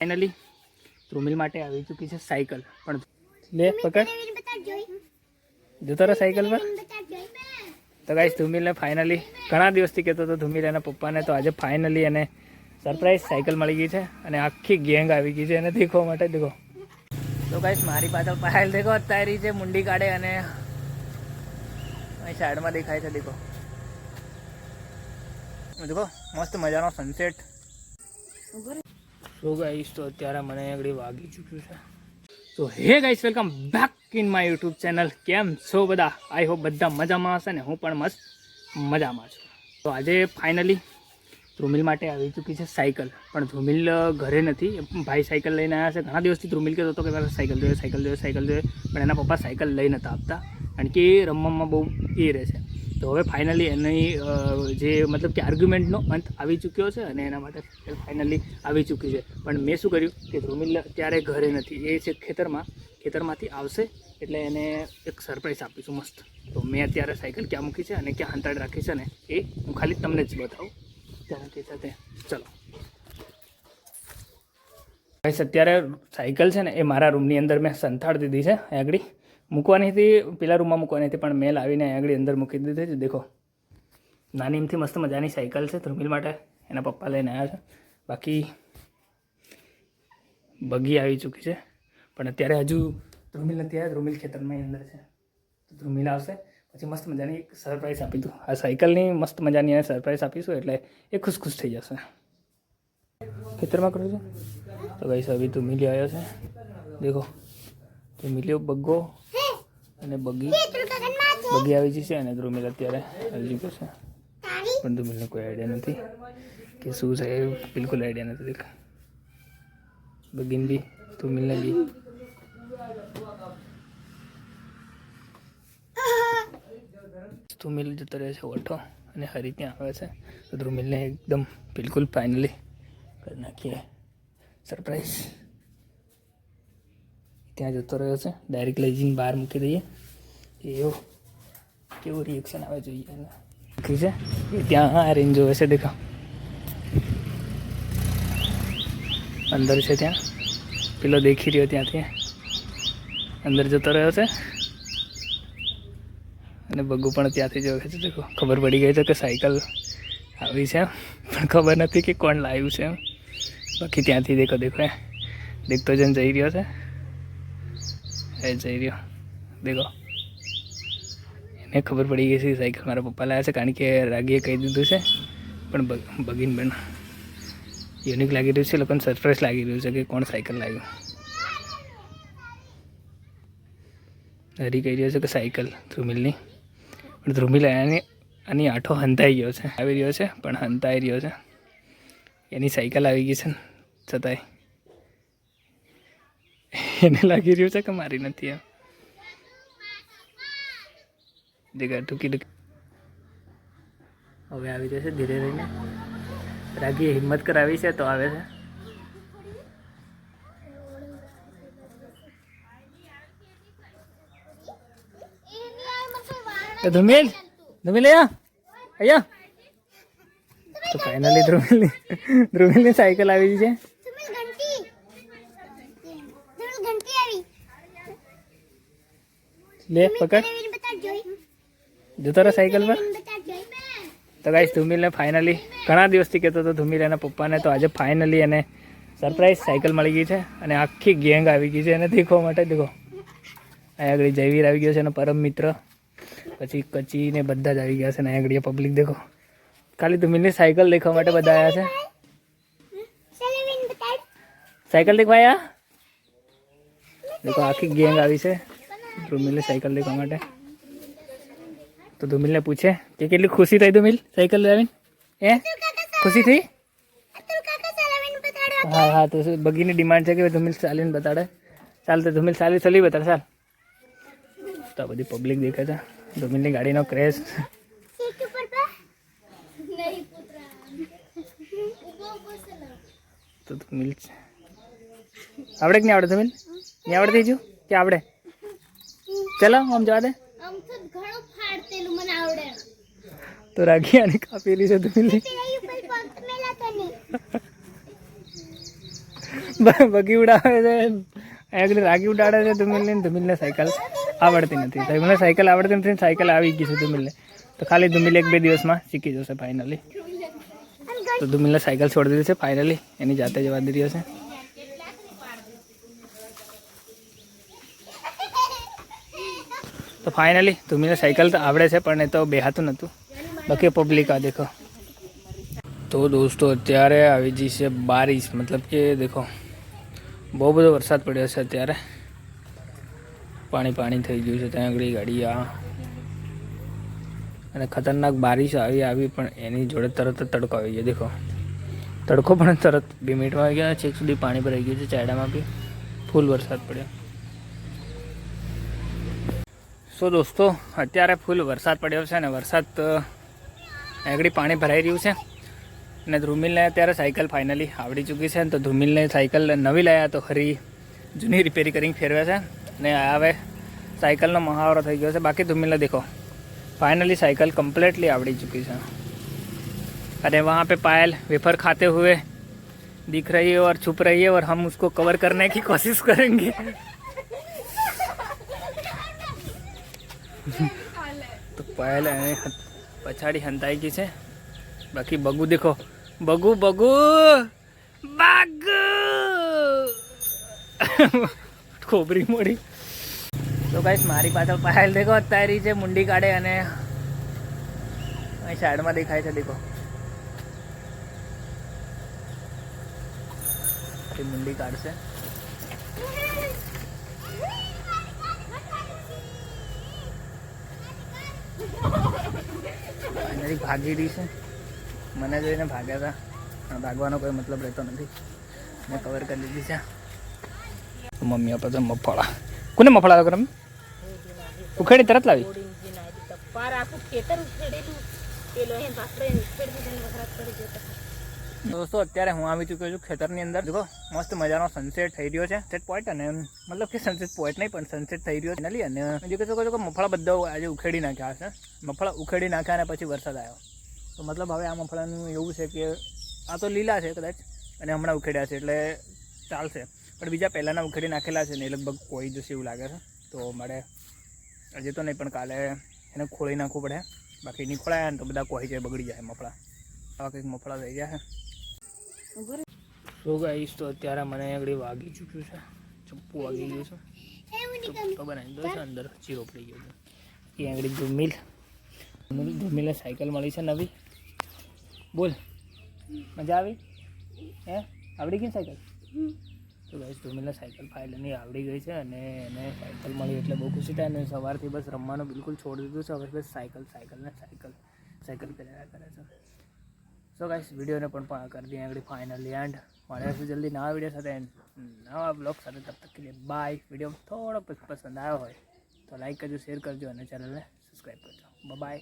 Finally Dhrumil માટે આવી ચૂકી છે સાયકલ, પણ લે પકડ જતો રહે સાયકલ પર. તો ગાઈસ ધ્રુમિલને ફાઇનલી ઘણા દિવસથી કહેતો હતો ધ્રુમિલ એના પપ્પાને, તો આજે ફાઇનલી એને સરપ્રાઈઝ સાયકલ મળી ગઈ છે અને આખી ગેંગ આવી ગઈ છે એને દેખવા માટે. દેખો તો ગાઈસ મારી પાછળ પાયલ દેખો અત્યારે છે મુંડી કાઢે અને અહીં સાઈડમાં દેખાય છે. દેખો દેખો મસ્ત મજાનો સનસેટ. તો ગાઈસ તો અત્યારે મને આગળ વાગી ચૂક્યું છે. તો હે guys welcome back in my YouTube channel. કેમ છો બધા? આઈ હોપ બધા મજામાં હશે ને હું પણ મસ્ત મજામાં છું. તો આજે ફાઇનલી ધ્રુમિલ માટે આવી ચૂકી છે સાયકલ, પણ ધ્રુમિલ ઘરે નથી, ભાઈ સાયકલ લઈને આવ્યા છે. ઘણા દિવસથી ધ્રુમિલ કહેતો હતો કે મારે સાયકલ જોઈએ સાયકલ જોઈએ સાયકલ જોઈએ, પણ એના પપ્પા સાયકલ લઈ નહોતા આપતા કારણ કે એ રમવામાં બહુ એ રહે છે. તો હવે ફાઇનલી એની જે મતલબ કે આર્ગ્યુમેન્ટનો અંત આવી ચૂક્યો છે અને એના માટે ફાઇનલી આવી ચૂકી છે. પણ મેં શું કર્યું કે ધ્રુમિલ અત્યારે ઘરે નથી, એ છે ખેતરમાંથી આવશે એટલે એને એક સરપ્રાઈઝ આપીશું મસ્ત. તો મેં અત્યારે સાયકલ ક્યાં મૂકી છે અને ક્યાં હંતાડી રાખી છે ને એ હું ખાલી તમને જ બતાવું તેનાથી સાથે. ચલો ગાઈસ અત્યારે સાયકલ છે ને એ મારા રૂમની અંદર મેં સંતાડી દીધી છે. આગળ મૂકવાની હતી, પેલા રૂમમાં મૂકવાની હતી, પણ મેં લાવીને આગળ અંદર મૂકી દીધી છે. દેખો નાની એમથી મસ્ત મજાની સાયકલ છે ધ્રુમિલ માટે, એના પપ્પા લઈને આવ્યા છે. બાકી બગી આવી ચૂકી છે, પણ અત્યારે હજુ ધ્રુમિલ નથી આવ્યા. ધ્રુમિલ ખેતરમાં અંદર છે, તો ધ્રુમિલ આવશે પછી મસ્ત મજાની એક સરપ્રાઈઝ આપી દઉં. આ સાયકલની મસ્ત મજાની એને સરપ્રાઈઝ આપીશું એટલે એ ખુશ થઈ જશે. ખેતરમાં કરું છું તો ગાઈસ હવે ધ્રુમિલ આવ્યો છે. દેખો ધ્રુમિલ્યો બગ્ગો અને બગી આવી જશે અને ધ્રુમિલ અત્યારે આવી ગયો છે, પણ ધ્રુમિલને કોઈ આઈડિયા નથી કે શું છે, બિલકુલ આઈડિયા નથી. દેખ બગીન બી ધ્રુમિલને બી. ધ્રુમિલ જતો રહે છે ઓઠો અને હરી ત્યાં આવે છે, તો ધ્રુમિલને એકદમ બિલકુલ ફાઇનલી કરી નાખીએ સરપ્રાઈઝ. ત્યાં જતો રહ્યો છે, ડાયરેક્ટ લઈ જઈને બહાર મૂકી દઈએ. એવો કેવું રિએક્શન આવે જોઈએ એને. ઠીક છે એ ત્યાં આ રેન્જ જોવે છે. દેખો અંદર છે, ત્યાં પેલો દેખી રહ્યો, ત્યાંથી અંદર જતો રહ્યો છે અને બગ્ગુ પણ ત્યાંથી જોવે છે. દેખો ખબર પડી ગઈ છે કે સાયકલ આવી છે, પણ ખબર નથી કે કોણ લાવ્યું છે. બાકી ત્યાંથી દેખો દેખતો જઈને જઈ રહ્યો છે, એ જઈ રહ્યો. દેખો એને ખબર પડી ગઈ છે સાયકલ મારા પપ્પા લાવ્યા છે, કારણ કે રાગીએ કહી દીધું છે. પણ બગીન પણ યુનિક લાગી રહ્યું છે, લોકોને સરપ્રાઈઝ લાગી રહ્યું છે કે કોણ સાયકલ લાવ્યું. હરી કહી રહ્યો છે કે સાયકલ ધ્રુમિલની, પણ ધ્રુમિલ આની આઠો હંતાઈ ગયો છે, આવી રહ્યો છે પણ હંતાઈ રહ્યો છે. એની સાયકલ આવી ગઈ છે ને છતાંય એને લાગી રહ્યું છે કે મારી નથી. એમ દેખા ટૂંકી હવે આવી રહ્યો છે ધીરે રહીને. રાગીએ હિંમત કરાવી છે તો આવે છે. ધ્રુમિલ અહીંયા. તો ફાઇનલી ધ્રુમિલની સાયકલ આવી છે. લે પકડ જતો રહે સાયકલ પર. તો ગાઈસ ધ્રુમિલને ફાઇનલી ઘણા દિવસથી કહેતો હતો ધ્રુમિલ એના પપ્પાને, તો આજે ફાઇનલી એને સરપ્રાઈઝ સાયકલ મળી ગઈ છે અને આખી ગેંગ આવી ગઈ છે એને દેખવા માટે. દેખો અહીં આગળ જયવીર આવી ગયો છે એનો પરમ મિત્ર, પછી કચી ને બધા જ આવી ગયા છે. ને અહીં આગળ પબ્લિક દેખો ખાલી ધ્રુમિલની સાયકલ દેખવા માટે બધા આવ્યા છે. સાયકલ દેખવા આવ્યા. દેખો આખી ગેંગ આવી છે ધ્રુમિલની સાયકલ દેખવા માટે. તો ધ્રુમિલને પૂછે કે કેટલી ખુશી થઈ ધ્રુમિલ સાયકલ લાવીને? ખુશી થઈ? હા તો બગીની ડિમાન્ડ છે કે ધ્રુમિલ ચાલીને બતાડે. ચાલ તો ધ્રુમિલ ચાલી બતાડે. ચાલ તો બધી પબ્લિક દેખે છે ધ્રુમિલની ગાડીનો ક્રેશ. તો ધ્રુમિલ આવડે કે નહીં આવડે? ધ્રુમિલ નહીં આવડે થઈ ગયું કે આવડે? ચલો આમ જવા દે. તો રાગી આને કાપેલી છે ધ્રુમિલની. બગી ઉડાવે છે, આગળ રાગી ઉડાડે છે ધુમિલને. ધુમિલને સાયકલ આવડતી નથી. ધુમિલને સાયકલ આવડતી નથી, સાયકલ આવી ગઈ છે ધુમિલને. તો ખાલી ધુમિલ 1-2 દિવસમાં શીખી જશે ફાઇનલી. તો ધુમિલને સાયકલ છોડી દીધી છે ફાઇનલી, એની જાતે જવા દઈ રહ્યો છે. તો ફાઇનલી ધુમિલને સાયકલ તો આવડે છે, પણ એ તો બેહાતું નહોતું. બાકી પબ્લિક આ દેખો. તો દોસ્તો અત્યારે આવી ગઈ છે બારિશ, મતલબ કે દેખો બહુ બધો વરસાદ પડ્યો છે અત્યારે. પાણી થઈ ગયું છે ત્યાં આગળ ગાડી આ, અને ખતરનાક બારિશ આવી પણ એની જોડે તરત જ તડકો આવી ગયો. દેખો તડકો પણ તરત 2 મિનિટમાં આવી ગયા. છેક સુધી પાણી ભરાઈ ગયું છે. ચાયડામાં બી ફૂલ વરસાદ પડ્યો. સો દોસ્તો અત્યારે ફૂલ વરસાદ પડ્યો છે, અને વરસાદ આગળ પાણી ભરાઈ રહ્યું છે. અને ધ્રુમિલને અત્યારે સાયકલ ફાઇનલી આવડી ચૂકી છે. તો ધ્રુમિલને સાયકલ નવી લાવ્યા તો ખરી જૂની રિપેરી કરીને ફેરવે છે. અને હવે સાયકલનો મહાવરો થઈ ગયો છે. બાકી ધ્રુમિલને દેખો फाइनली साइकिल कम्प्लीटली आवड़ी चुकी है. अरे वहाँ पे पायल वेफर खाते हुए दिख रही है और छुप रही है, और हम उसको कवर करने की कोशिश करेंगे. तो पायल पछाड़ी हंताई की है. बाकी बगू देखो, बगू बगू बगू खोबरी मोड़ी. तो गाइस मारी पाछळ पायल देखो અત્યારે છે મુંડી કાઢે, અને અહીં સાઈડમાં દેખાય છે દેખો એ મુંડી કાઢશે. ફાઇનલી ભાગી રહી છે. મને જોઈને ભાગ્યા હતા, પણ ભાગવાનો કોઈ મતલબ રહેતો નથી. મેં કવર કરી લીધી છે. મમ્મી આપે તો મફળા. કોને મફળા કરો? ઉખેડી તરત લાવી. દોસ્તો અત્યારે હું આવી ચૂક્યો છું ખેતરની અંદર. દેખો મસ્ત મજાનો સનસેટ થઈ રહ્યો છે. સનસેટ પોઈન્ટ, અને મતલબ કે સનસેટ પોઈન્ટ નહીં પણ સનસેટ થઈ રહ્યો છે. અને જે કહો છો કે મફળા બધા આજે ઉખેડી નાખ્યા હશે. મફળા ઉખેડી નાખ્યા અને પછી વરસાદ આવ્યો. તો મતલબ હવે આ મફળાનું એવું છે કે આ તો લીલા છે કદાચ, અને હમણાં ઉખેડ્યા છે એટલે ચાલશે. પણ બીજા પહેલાંના ઉખેડી નાખેલા છે ને એ લગભગ કોઈ જશે એવું લાગે છે. તો મારે આજે તો નહીં પણ કાલે એને ખોળી નાખવું પડે. બાકી નહીં ખોળાયા ને તો બધા કોઈ જાય, બગડી જાય મફળા. આવા કંઈક મફળા થઈ ગયા છે. તો ગાઈસ તો અત્યારે મને આગળ વાગી ચૂક્યું છે, ચપ્પુ વાગી ગયું છે. ચપ્પુ બનાવી દો છે, અંદર ચીરો પડી ગયો છે. એ આગળ ધુમિલને સાયકલ મળી છે નવી. બોલ મજા આવી? હે આવડી ગઈ સાયકલ? તો ગાઈસ ધુમિલને સાયકલ ફાઇનલી આવડી ગઈ છે, અને એને સાયકલ મળી એટલે બહુ ખુશી થાય. અને સવારથી બસ રમવાનું બિલકુલ છોડી દીધું છે. હવે બસ સાયકલ કર્યા કરે છે. સો ગાઈસ વિડીયોને પણ કરી દઈએ આગળ ફાઇનલી એન્ડ. મળ્યા છે જલ્દી નવા વિડીયો સાથે, નવા બ્લોગ સાથે. તબ તક કે લીએ બાય. વિડીયો થોડો પસંદ આવ્યો હોય તો લાઈક કરજો, શેર કરજો, અને ચેનલને સબસ્ક્રાઈબ કરજો. બાય.